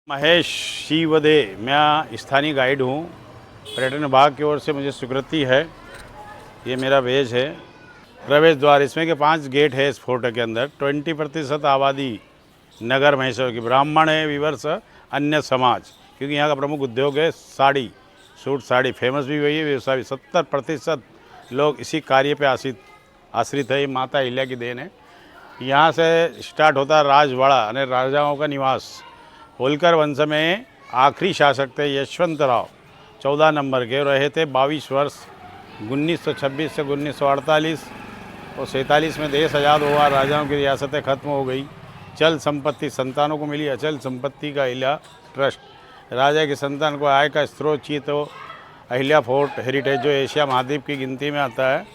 महेश शिवदे, मैं स्थानीय गाइड हूँ। पर्यटन विभाग की ओर से मुझे स्वीकृति है। ये मेरा वेज है। प्रवेश द्वार, इसमें के 5 गेट है इस फोर्ट के अंदर। 20% आबादी नगर महेश्वर की ब्राह्मण है, विवर्स अन्य समाज, क्योंकि यहाँ का प्रमुख उद्योग है साड़ी, सूट साड़ी, फेमस भी वही है, व्यवसाय भी। 70% लोग इसी कार्य पे आश्रित है। ये माता अहिल्या की देन है। यहाँ से स्टार्ट होता है राजवाड़ा यानी राजाओं का निवास। होलकर वंश में आखिरी शासक थे यशवंतराव, 14 नंबर के, रहे थे 22 वर्ष। 1926 से 1948 और 47 में देश आज़ाद हुआ। राजाओं की रियासतें खत्म हो गई। चल संपत्ति संतानों को मिली। अचल संपत्ति का अहिल्या ट्रस्ट। राजा की संतान को आय का स्रोत चाहिए तो अहिल्या फोर्ट हेरिटेज, जो एशिया महाद्वीप की गिनती में आता है।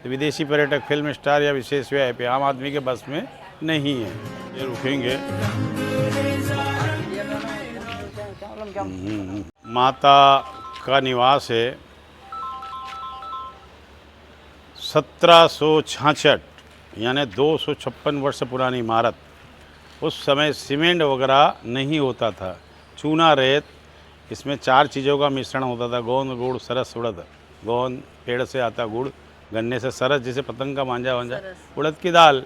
विदेशी पर्यटक, फिल्म स्टार या विशेष वीआईपी आम आदमी के बस में नहीं है। ये रुकेंगे। माता का निवास है। 1766 यानी 256 वर्ष पुरानी इमारत। उस समय सीमेंट वगैरह नहीं होता था, चूना रेत, इसमें 4 चीज़ों का मिश्रण होता था। गोंद, गुड़, सरस, उड़द। गोंद पेड़ से आता गुड़, गन्ने से सरस, जैसे पतंग का मांझा वांझा, उड़द की दाल।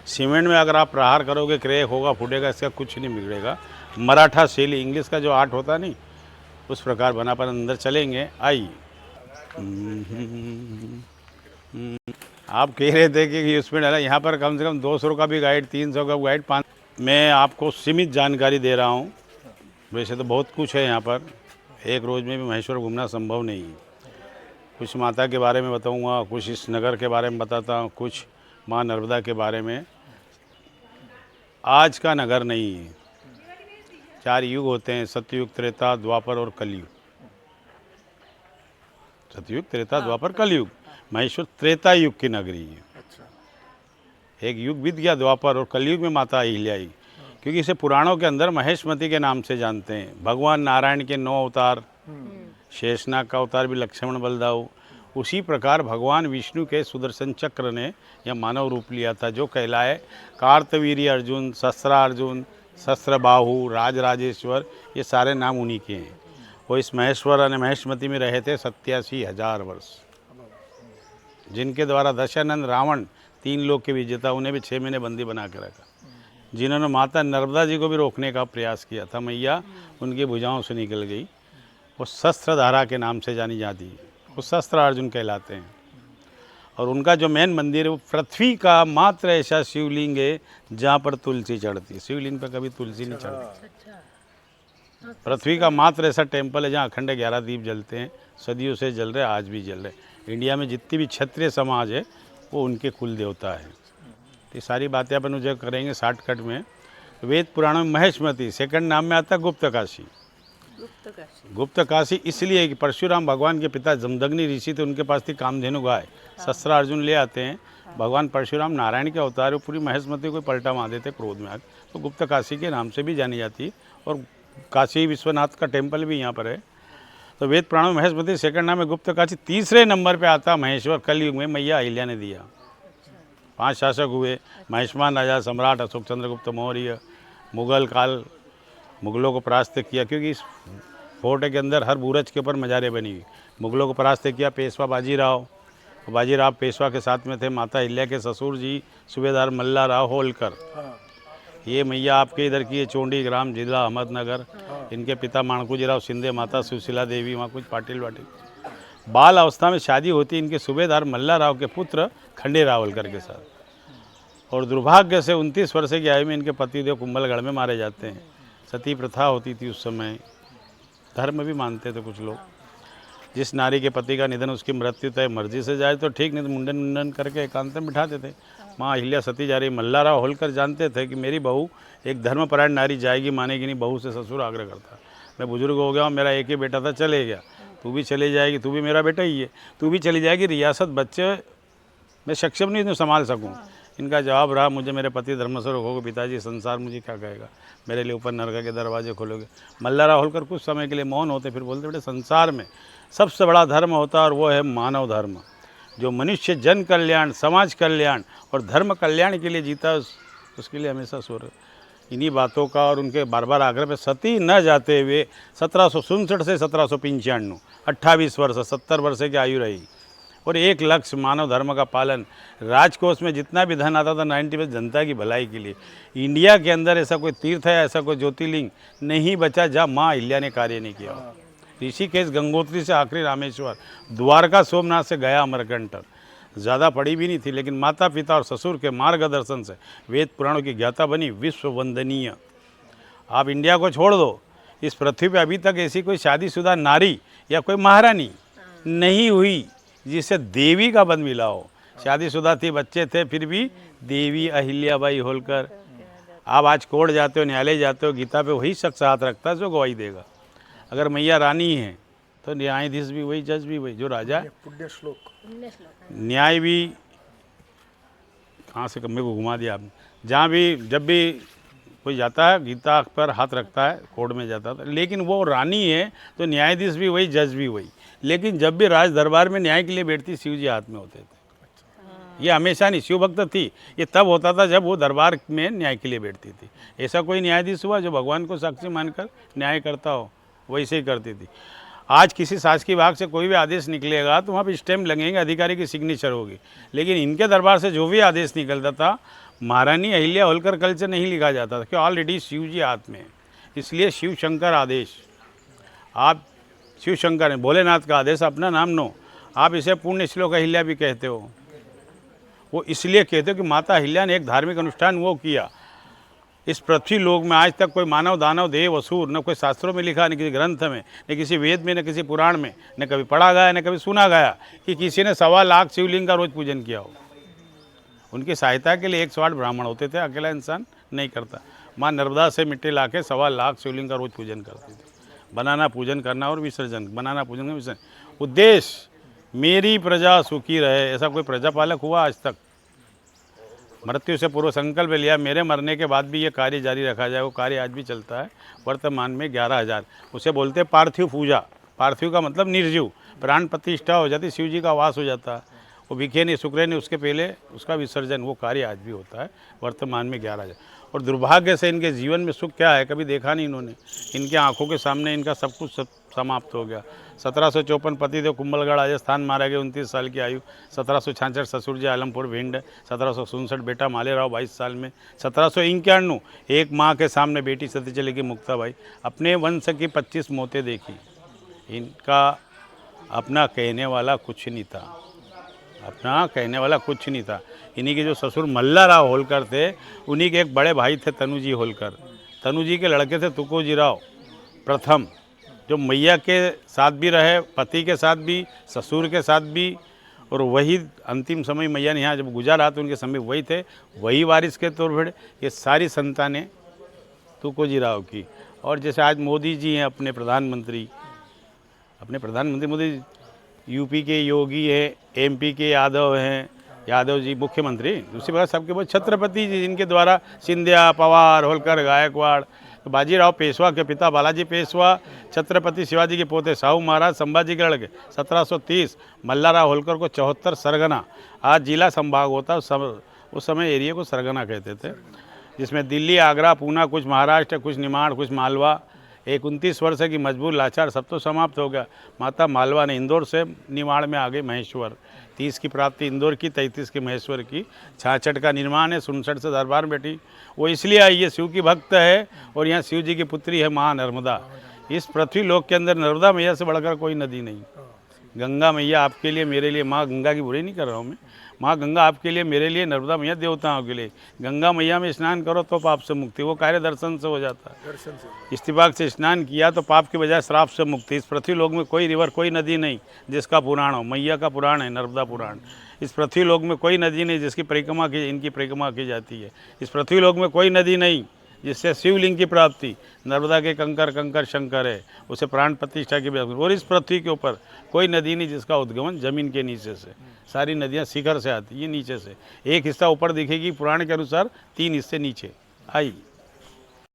सीमेंट में अगर आप प्रहार करोगे क्रैक होगा, फूटेगा, इसका कुछ नहीं बिगड़ेगा। मराठा शैली, इंग्लिश का जो आर्ट होता नहीं, उस प्रकार बना। पर अंदर चलेंगे, आइए। आप कह रहे थे कि उसमें डाला, यहाँ पर कम से कम 200 का भी गाइड, 300 का गाइड, 5। मैं आपको सीमित जानकारी दे रहा हूँ। वैसे तो बहुत कुछ है यहाँ पर, एक रोज़ में भी महेश्वर घूमना संभव नहीं है। कुछ माता के बारे में बताऊँगा, कुछ इस नगर के बारे में बताता हूँ, कुछ माँ नर्मदा के बारे में। आज का नगर नहीं है। 4 युग होते हैं, सतयुग, त्रेता, द्वापर और कलयुग। सतयुग, त्रेता, द्वापर, कलयुग। महेश्वर त्रेता युग की नगरी है। एक युग बीत गया, द्वापर, और कलयुग में माता अहिल्या आई, क्योंकि इसे पुराणों के अंदर महेशमती के नाम से जानते हैं। भगवान नारायण के 9 अवतार, शेषनाग का अवतार भी लक्ष्मण बलदाऊ। उसी प्रकार भगवान विष्णु के सुदर्शन चक्र ने यह मानव रूप लिया था, जो कहलाए कार्तवीर्य अर्जुन, शस्त्रार्जुन, शस्त्रबाहु, राजराजेश्वर। ये सारे नाम उन्हीं के हैं। वो इस महेश्वर और महेशमती में रहे थे 87,000 वर्ष, जिनके द्वारा दशानंद रावण, 3 लोक के विजेता, उन्हें भी 6 महीने बंदी बना के रखा, जिन्होंने माता नर्मदा जी को भी रोकने का प्रयास किया था। मैया उनकी भुजाओं से निकल गई। वो शस्त्रधारा के नाम से जानी जाती है। वो शस्त्र अर्जुन कहलाते हैं। और उनका जो मेन मंदिर है, वो पृथ्वी का मात्र ऐसा शिवलिंग है जहाँ पर तुलसी चढ़ती है। शिवलिंग पर कभी तुलसी नहीं चढ़ती। पृथ्वी का मात्र ऐसा टेम्पल है जहाँ अखंड 11 दीप जलते हैं। सदियों से जल रहे, आज भी जल रहे। इंडिया में जितनी भी क्षत्रिय समाज है, वो उनके कुल देवता है। ये सारी बातें अपन मुझे करेंगे शॉर्टकट में। वेद पुराणों में महेशमती सेकंड नाम में आता गुप्त काशी। गुप्त काशी इसलिए कि परशुराम भगवान के पिता जमदग्नि ऋषि थे, उनके पास थी कामधेनु गाय। शस्त्रार्जुन ले आते हैं। भगवान परशुराम नारायण के अवतार, पूरी महेशमती को पलटा मार देते क्रोध में आकर। तो गुप्त काशी के नाम से भी जानी जाती है। और काशी विश्वनाथ का टेम्पल भी यहाँ पर है। तो वेद पुराणों में महेशमती सेकंड नाम है गुप्त काशी। तीसरे नंबर पर आता महेश्वर, कलयुग में मैया अहिल्या ने दिया। 5 शासक हुए, महेशमान राजा, सम्राट अशोक चंद्रगुप्त मौर्य। मुगल काल, मुगलों को परास्त किया, क्योंकि इस फोर्ट के अंदर हर बुरुज के ऊपर मज़ारें बनी हुई। मुगलों को परास्त किया पेशवा बाजीराव। बाजीराव पेशवा के साथ में थे माता अहिल्या के ससुर जी सूबेदार मल्ला राव होलकर। ये मैया आपके इधर की है, चोंडी ग्राम, जिला अहमदनगर। इनके पिता माणकूजीराव शिंदे, माता सुशीला देवी, वहाँ कुछ पाटिल वाटिल। बाल अवस्था में शादी होती इनके सूबेदार मल्ला राव के पुत्र खंडे राव होलकर के साथ। और दुर्भाग्य से 29 वर्ष की आयु में इनके पतिदेव कुंभलगढ़ में मारे जाते हैं। सती प्रथा होती थी उस समय, धर्म भी मानते थे कुछ लोग। जिस नारी के पति का निधन, उसकी मृत्यु तय मर्जी से जाए तो ठीक, नहीं तो मुंडन मुंडन करके एकांत में बिठाते थे। माँ अहिल्या सती जा रही। मल्लाराव होलकर जानते थे कि मेरी बहू एक धर्मपरायण नारी जाएगी, मानेगी नहीं। बहू से ससुर आग्रह करता, मैं बुजुर्ग हो गया हूँ, मेरा एक ही बेटा था, चले गया, तू भी चली जाएगी, तू भी मेरा बेटा ही है, तू भी चली जाएगी। रियासत बच्चे मैं सक्षम नहीं तो संभाल सकूँ। इनका जवाब रहा, मुझे मेरे पति धर्म से रोकोगे पिताजी, संसार मुझे क्या कहेगा, मेरे लिए ऊपर नरक के दरवाजे खोलोगे। मल्लाराव होलकर कुछ समय के लिए मौन होते, फिर बोलते, बेटे संसार में सबसे बड़ा धर्म होता है और वो है मानव धर्म। जो मनुष्य जन कल्याण, समाज कल्याण और धर्म कल्याण के लिए जीता है, उसके लिए हमेशा स्वर्ग इन्हीं बातों का और उनके बार बार आग्रह पे सती न जाते हुए 1767 से 1795 28 वर्ष 70 वर्ष की आयु रही और एक लक्ष्य मानव धर्म का पालन। राजकोष में जितना भी धन आता था 90% जनता की भलाई के लिए। इंडिया के अंदर ऐसा कोई तीर्थ है, ऐसा कोई ज्योतिर्लिंग नहीं बचा जहाँ माँ अहिल्या ने कार्य नहीं किया। ऋषिकेश गंगोत्री से आखिरी रामेश्वर, द्वारका सोमनाथ से गया अमरकंटक। ज़्यादा पढ़ी भी नहीं थी, लेकिन माता पिता और ससुर के मार्गदर्शन से वेद पुराणों की ज्ञाता बनी, विश्व वंदनीय। आप इंडिया को छोड़ दो, इस पृथ्वी पे अभी तक ऐसी कोई शादीशुदा नारी या कोई महारानी नहीं हुई जिसे देवी का पद मिला हो। शादीशुदा थी, बच्चे थे, फिर भी देवी अहिल्याबाई होलकर। आप आज कोर्ट जाते हो, न्यायालय जाते हो, गीता पे वही शख्स हाथ रखता है जो गवाही देगा। अगर मैया रानी है तो न्यायाधीश भी वही, जज भी वही, जो राजा। पुण्य श्लोक न्याय भी कहाँ से मेरे को घुमा दिया आपने। जहाँ भी जब भी कोई जाता है गीता पर हाथ रखता है, कोर्ट में जाता था, लेकिन वो रानी है तो न्यायाधीश भी वही, जज भी वही। लेकिन जब भी राज दरबार में न्याय के लिए बैठती, शिव जी हाथ में होते थे। ये हमेशा नहीं, शिव भक्त थी, ये तब होता था जब वो दरबार में न्याय के लिए बैठती थी। ऐसा कोई न्यायाधीश हुआ जो भगवान को साक्षी मानकर न्याय करता हो, वैसे ही करती थी। आज किसी शासकीय विभाग से कोई भी आदेश निकलेगा तो वहाँ पे स्टैम्प लगेंगे, अधिकारी की सिग्नेचर होगी। लेकिन इनके दरबार से जो भी आदेश निकलता था, महारानी अहिल्या होलकर कल से नहीं लिखा जाता था, कि ऑलरेडी शिव जी हाथ में है। इसलिए शिव शंकर आदेश, आप शिव शंकर है, भोलेनाथ का आदेश, अपना नाम नो। आप इसे पुण्य श्लोक अहिल्या भी कहते हो। वो इसलिए कहते हो कि माता अहिल्या ने एक धार्मिक अनुष्ठान वो किया। इस पृथ्वी लोक में आज तक कोई मानव दानव देव असुर न कोई शास्त्रों में लिखा, न किसी ग्रंथ में, न किसी वेद में, न किसी पुराण में, न कभी पढ़ा गया, न कभी सुना गया कि किसी ने 1.25 लाख शिवलिंग का रोज पूजन किया हो। उनकी सहायता के लिए 108 ब्राह्मण होते थे, अकेला इंसान नहीं करता। माँ नर्मदा से मिट्टी ला के 1.25 लाख शिवलिंग का रोज पूजन करती थी। बनाना, पूजन करना और विसर्जन, बनाना, पूजन करना, विसर्जन। उद्देश्य मेरी प्रजा सुखी रहे। ऐसा कोई प्रजापालक हुआ आज तक? मृत्यु से पूर्व संकल्प लिया मेरे मरने के बाद भी ये कार्य जारी रखा जाए। वो कार्य आज भी चलता है। वर्तमान में 11,000, उसे बोलते हैं पार्थिव पूजा। पार्थिव का मतलब निर्जीव। प्राण प्रतिष्ठा हो जाती, शिव जी का वास हो जाता है। वो बिखे नहीं, सुखरे नहीं, उसके पहले उसका विसर्जन, वो कार्य आज भी होता है। वर्तमान में 11,000। और दुर्भाग्य से इनके जीवन में सुख क्या है कभी देखा नहीं इन्होंने। इनके आंखों के सामने इनका सब कुछ समाप्त हो गया। 1754 पतिदेव कुंभलगढ़ राजस्थान मारा गया, 29 साल की आयु। 1766 ससुर जी आलमपुर भिंड। 1767 बेटा मालेराव 22 साल में। 1791 एक माँ के सामने बेटी सती चली गई मुक्ताबाई। अपने वंश की 25 मौतें देखी। इनका अपना कहने वाला कुछ नहीं था, अपना कहने वाला कुछ नहीं था। इन्हीं के जो ससुर मल्लाराव होलकर थे, उन्हीं के एक बड़े भाई थे तनुजी होलकर। तनुजी के लड़के थे तुकोजीराव प्रथम, जो मैया के साथ भी रहे, पति के साथ भी, ससुर के साथ भी। और वही अंतिम समय मैया ने यहाँ जब गुजारा तो उनके समय वही थे, वही वारिस के तौर पर ये सारी संतानें तुकोजीराव की। और जैसे आज मोदी जी हैं अपने प्रधानमंत्री मोदी, यूपी के योगी है, एमपी के यादव हैं, यादव जी मुख्यमंत्री। दूसरी बात सबके बहुत छत्रपति जी, जिनके द्वारा सिंधिया, पवार, होलकर, गायकवाड़। तो बाजीराव पेशवा के पिता बालाजी पेशवा, छत्रपति शिवाजी के पोते साहू महाराज, संभाजी के लड़के। 1730 मल्लाराव होलकर को 74 सरगना, आज जिला संभाग होता, उस समय एरिया को सरगना कहते थे, जिसमें दिल्ली, आगरा, पूना, कुछ महाराष्ट्र, कुछ निमाड़, कुछ मालवा। एक 29 वर्ष की मजबूर लाचार, सब तो समाप्त हो गया। माता मालवा ने इंदौर से निमाड़ में आ गई महेश्वर। 30 की प्राप्ति इंदौर की, 33 की महेश्वर की। 66 का निर्माण है, 67 से दरबार में बैठी। वो इसलिए आई है, शिव की भक्त है और यहाँ शिव जी की पुत्री है माँ नर्मदा। इस पृथ्वी लोक के अंदर नर्मदा मैया से बढ़कर कोई नदी नहीं। गंगा मैया आपके लिए, मेरे लिए, माँ गंगा की बुराई नहीं कर रहा हूँ मैं, माँ गंगा आपके लिए, मेरे लिए, नर्मदा मैया देवताओं के लिए। गंगा मैया में स्नान करो तो पाप से मुक्ति, वो कार्य दर्शन से हो जाता है। दर्शन से, इस्तिफाक से स्नान किया तो पाप के बजाय श्राप से मुक्ति। इस पृथ्वी लोक में कोई रिवर, कोई नदी नहीं जिसका पुराण हो। मैया का पुराण है नर्मदा पुराण। इस पृथ्वी लोक में कोई नदी नहीं जिसकी परिक्रमा की, इनकी परिक्रमा की जाती है। इस पृथ्वी लोक में कोई नदी नहीं जिससे शिवलिंग की प्राप्ति। नर्मदा के कंकर कंकर शंकर है, उसे प्राण प्रतिष्ठा की व्यवस्था। और इस पृथ्वी के ऊपर कोई नदी नहीं जिसका उद्गमन जमीन के नीचे से। सारी नदियाँ शिखर से आती, ये नीचे से। एक हिस्सा ऊपर दिखेगी, पुराण के अनुसार 3 हिस्से नीचे आई।